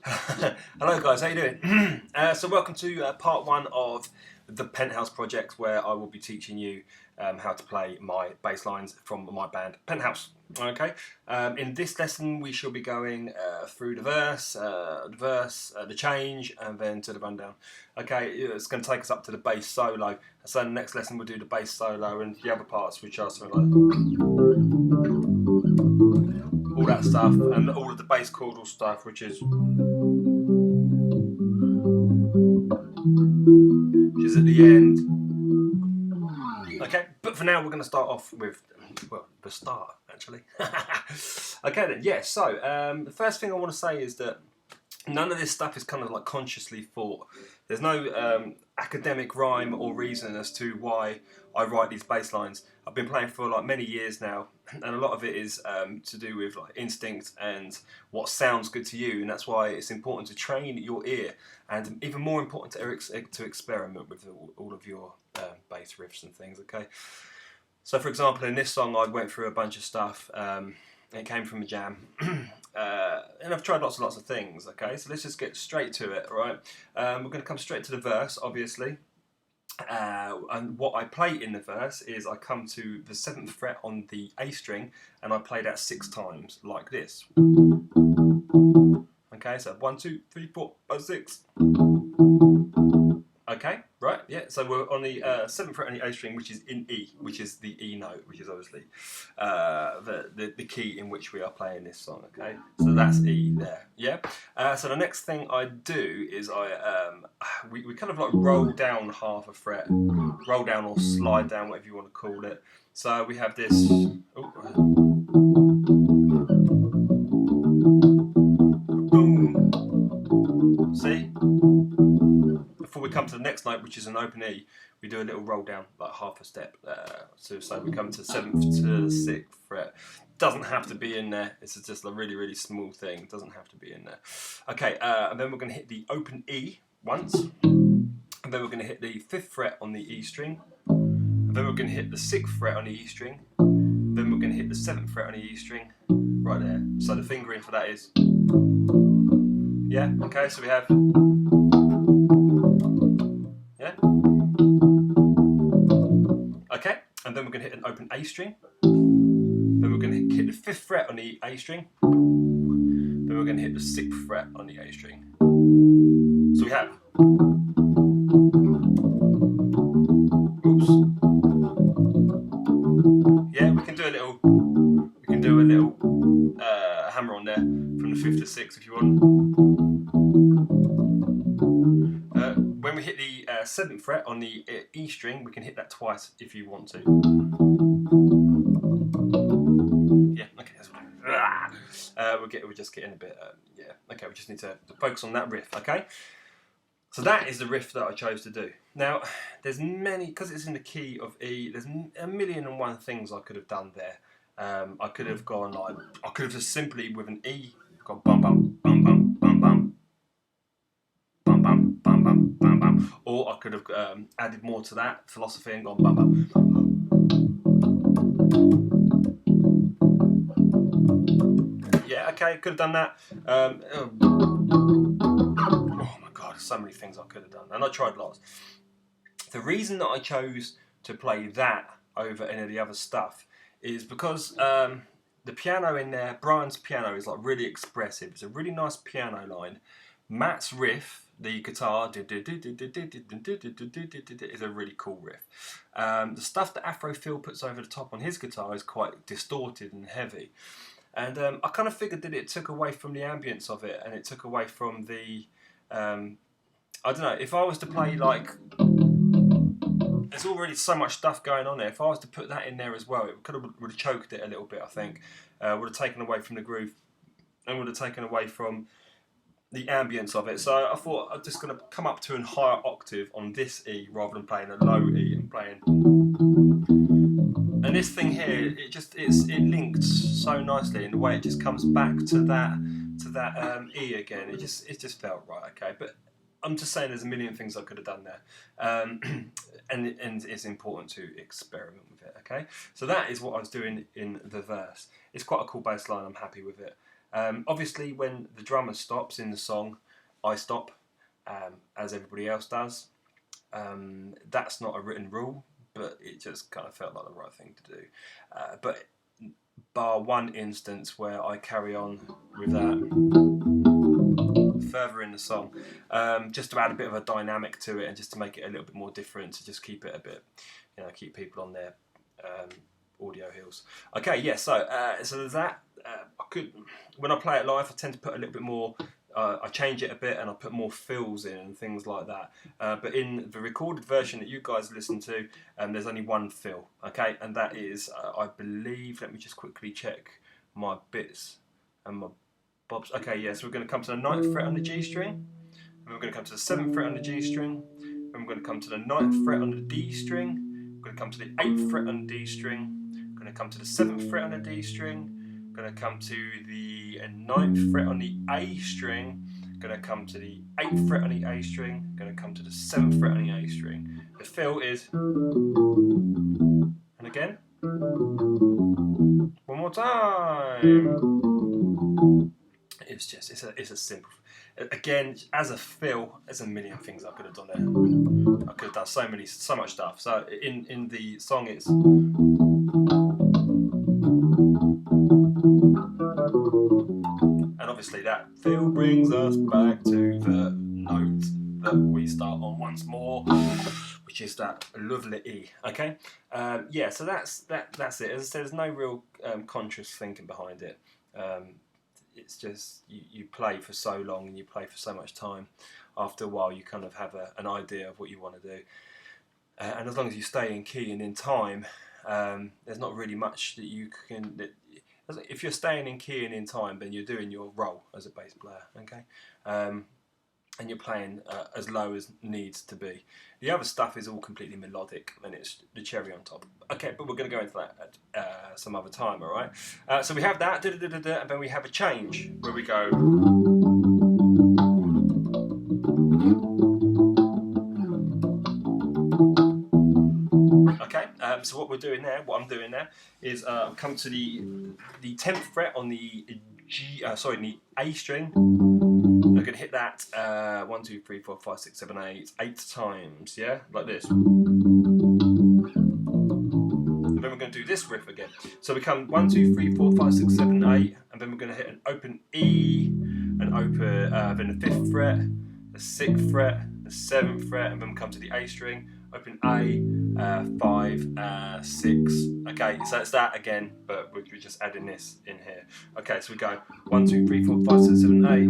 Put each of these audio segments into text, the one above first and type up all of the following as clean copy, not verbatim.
Hello guys, how you doing? So welcome to part one of the Penthouse project, where I will be teaching you how to play my bass lines from my band Penthouse. Okay. In this lesson we shall be going through the verse, the change, and then to the rundown. Okay, it's going to take us up to the bass solo. So the next lesson we'll do the bass solo and the other parts, which are something like all that stuff, and all of the bass chordal stuff, which is at the end. Okay, but for now we're going to start off with, well, the start actually. Okay then, yeah, so the first thing I want to say is that none of this stuff is kind of like consciously thought. There's no academic rhyme or reason as to why I write these bass lines. I've been playing for like many years now, and a lot of it is to do with like instinct and what sounds good to you, and that's why it's important to train your ear, and even more important to experiment with all of your bass riffs and things. Okay, so for example, in this song I went through a bunch of stuff. It came from a jam. And I've tried lots and lots of things. Okay, so let's just get straight to it. Right, we're going to come straight to the verse, obviously. And what I play in the verse is I come to the 7th fret on the A string, and I play that 6 times like this. Okay, so 1, 2, 3, 4, 5, 6. Okay, right, yeah, so we're on the 7th fret on the A string, which is in E, which is the E note, which is obviously the key in which we are playing this song, okay? So that's E there, yeah? So the next thing I do is we kind of like roll down half a fret, roll down or slide down, whatever you want to call it. So we have this, boom, see? Before we come to the next note, which is an open E, we do a little roll down, like half a step. So we come to 7th to 6th fret. Doesn't have to be in there. It's just a really, really small thing. Doesn't have to be in there. Okay, and then we're going to hit the open E once. And then we're going to hit the 5th fret on the E string. And then we're going to hit the 6th fret on the E string. Then we're going to hit the 7th fret on the E string. Right there. So the fingering for that is... Yeah, okay, so we have... Yeah. Okay, and then we're going to hit an open A string. Then we're going to hit the 5th fret on the A string. Then we're going to hit the 6th fret on the A string. So we have. Oops. Yeah, we can do a little. Hammer on there from the 5th to 6th if you want. When we hit the 7th fret on the E string, we can hit that twice if you want to. Yeah, okay, that's we're just getting a bit, yeah, okay, we just need to focus on that riff, okay? So that is the riff that I chose to do. Now, there's many, because it's in the key of E, there's a million and one things I could have done there. I could have gone like, I could have just simply with an E gone bum bum bum bum bum bum bum bum bum bum bum bum, or I could have added more to that philosophy and gone bum bum. Yeah, okay, could have done that. Oh my god, so many things I could have done, and I tried lots. The reason that I chose to play that over any of the other stuff is because the piano in there, Brian's piano, is like really expressive. It's a really nice piano line. Matt's riff, the guitar, is a really cool riff. The stuff that Afro Phil puts over the top on his guitar is quite distorted and heavy. And I kind of figured that it took away from the ambience of it, and it took away from the... I don't know, if I was to play like... There's already so much stuff going on there. If I was to put that in there as well, it would have choked it a little bit, I think. Would have taken away from the groove, and would have taken away from the ambience of it. So I thought I'm just going to come up to a higher octave on this E rather than playing a low E and playing. And this thing here, it links so nicely in the way it just comes back to that E again. It just felt right, okay. But I'm just saying, there's a million things I could have done there, and it's important to experiment with it, okay. So that is what I was doing in the verse. It's quite a cool bass line. I'm happy with it. Obviously, when the drummer stops in the song, I stop, as everybody else does. That's not a written rule, but it just kind of felt like the right thing to do. But bar one instance where I carry on with that further in the song, just to add a bit of a dynamic to it and just to make it a little bit more different, to just keep it a bit, keep people on their audio heels. Okay, yeah. So there's that. I could, when I play it live, I tend to put a little bit more. I change it a bit and I put more fills in and things like that. But in the recorded version that you guys listen to, there's only one fill, okay? And that is, I believe, let me just quickly check my bits and my bobs. Okay, yeah, so we're going to come to the 9th fret on the G string, and we're going to come to the 7th fret on the G string, and we're going to come to the 9th fret on the D string, we're going to come to the 8th fret on the D string, we're going to come to the 7th fret on the D string, going to come to the 9th fret on the A string, going to come to the 8th fret on the A string, going to come to the 7th fret on the A string. The fill is, and again, one more time. It's a simple, again, as a fill, there's a million things I could have done there. I could have done so much stuff. So in the song it's, and obviously that fill brings us back to the note that we start on once more, which is that lovely E. Okay, yeah. So that's it. As I said, there's no real conscious thinking behind it. It's just you play for so long and you play for so much time. After a while, you kind of have an idea of what you want to do, and as long as you stay in key and in time, there's not really much that you can. If you're staying in key and in time, then you're doing your role as a bass player, okay? And you're playing as low as needs to be. The other stuff is all completely melodic, and it's the cherry on top. Okay, but we're going to go into that at some other time, all right? So we have that, and then we have a change where we go. Okay, so what I'm doing there is come to the 10th fret on the the A string. I'm going to hit that 1, 2, 3, 4, 5, 6, 7, 8 times, yeah, like this. And then we're going to do this riff again. So we come 1, 2, 3, 4, 5, 6, 7, 8, and then we're going to hit an open E, an open, then the 5th fret, the 6th fret, the 7th fret, and then we come to the A string, open A, 5, 6. Okay, so it's that again, but we're just adding this in here. Okay, so we go 1, 2, 3, 4, 5, 6, 7, 8.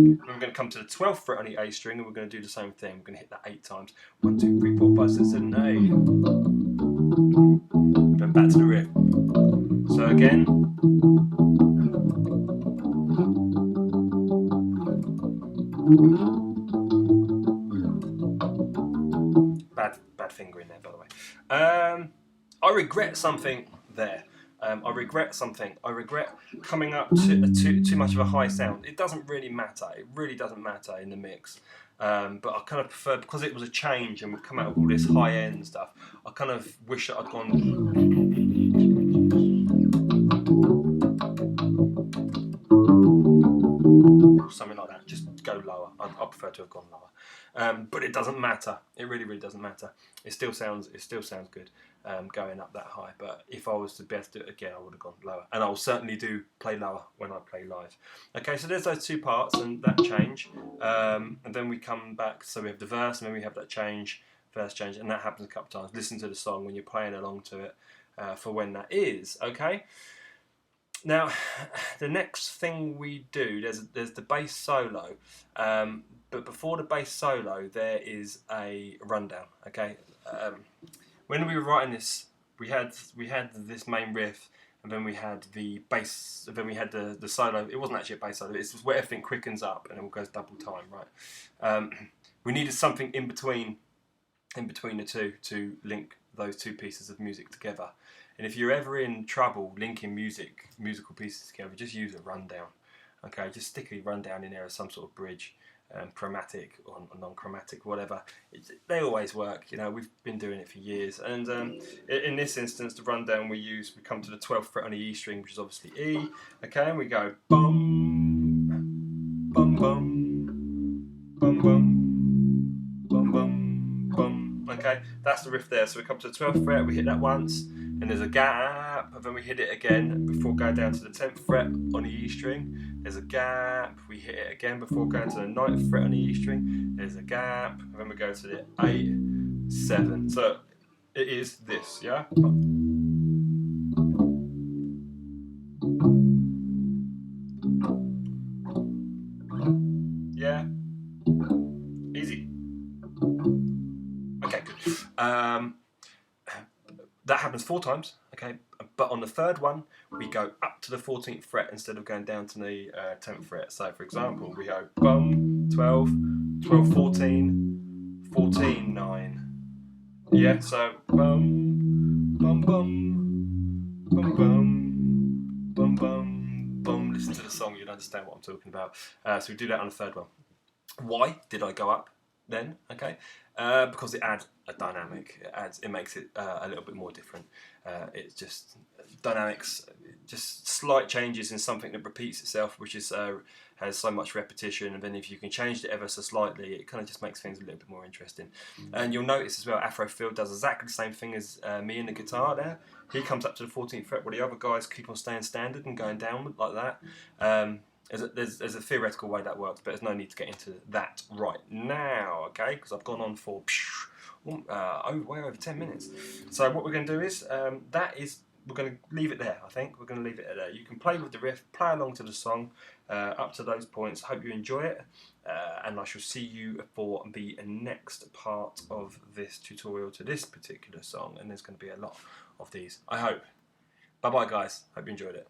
Then we're going to come to the 12th fret on the A string, and we're going to do the same thing. We're going to hit that 8 times. 1, 2, 3, 4, 5, 6, 7, 8. Then back to the riff. So again. Bad finger in there, by the way. I regret something there. I regret something. I regret coming up to too much of a high sound. It doesn't really matter. It really doesn't matter in the mix. But I kind of prefer, because it was a change and we've come out with all this high end stuff, I kind of wish that I'd gone something like that. Just go lower. I prefer to have gone lower. But it doesn't matter. It really, really doesn't matter. It still sounds good going up that high. But if I was to best do it again, I would have gone lower. And I'll certainly do play lower when I play live. Okay, so there's those two parts and that change. And then we come back. So we have the verse, and then we have that change, verse change, and that happens a couple of times. Listen to the song when you're playing along to it for when that is. Okay. Now, the next thing we do, there's the bass solo, but before the bass solo, there is a rundown. Okay, when we were writing this, we had this main riff, and then we had the bass, and then we had the solo. It wasn't actually a bass solo. It's just where everything quickens up and it all goes double time, right? We needed something in between the two to link those two pieces of music together. And if you're ever in trouble linking musical pieces together, just use a rundown. Okay, just stick a rundown in there as some sort of bridge, chromatic or non-chromatic, whatever. They always work. You know, we've been doing it for years. And in this instance, the rundown we come to the 12th fret on the E string, which is obviously E. Okay, and we go bum, bum, bum, bum, bum, bum, bum, bum. Okay, that's the riff there. So we come to the 12th fret, we hit that once, and there's a gap, and then we hit it again before going down to the 10th fret on the E string. There's a gap, we hit it again before going to the 9th fret on the E string. There's a gap, and then we go to the 8, 7. So it is this, yeah? Yeah? Easy. Okay, good. That happens 4 times, okay? But on the third one, we go up to the 14th fret instead of going down to the 10th fret. So, for example, we go bum, 12, 12, 14, 14, 9. Yeah, so bum, bum, bum, bum, bum, bum, bum, bum. Listen to the song, you'll understand what I'm talking about. So we do that on the third one. Why did I go up then? Okay, because it adds a dynamic. It makes it a little bit more different. It's just dynamics, just slight changes in something that repeats itself, which is has so much repetition. And then if you can change it ever so slightly, it kind of just makes things a little bit more interesting. And you'll notice as well, Afro Phil does exactly the same thing as me in the guitar there. He comes up to the 14th fret, while the other guys keep on staying standard and going downward like that. There's a theoretical way that works, but there's no need to get into that right now, okay? Because I've gone on for way over 10 minutes. So what we're going to do is, we're going to leave it there, I think. We're going to leave it there. You can play with the riff, play along to the song, up to those points. Hope you enjoy it, and I shall see you for the next part of this tutorial to this particular song, and there's going to be a lot of these, I hope. Bye-bye, guys. Hope you enjoyed it.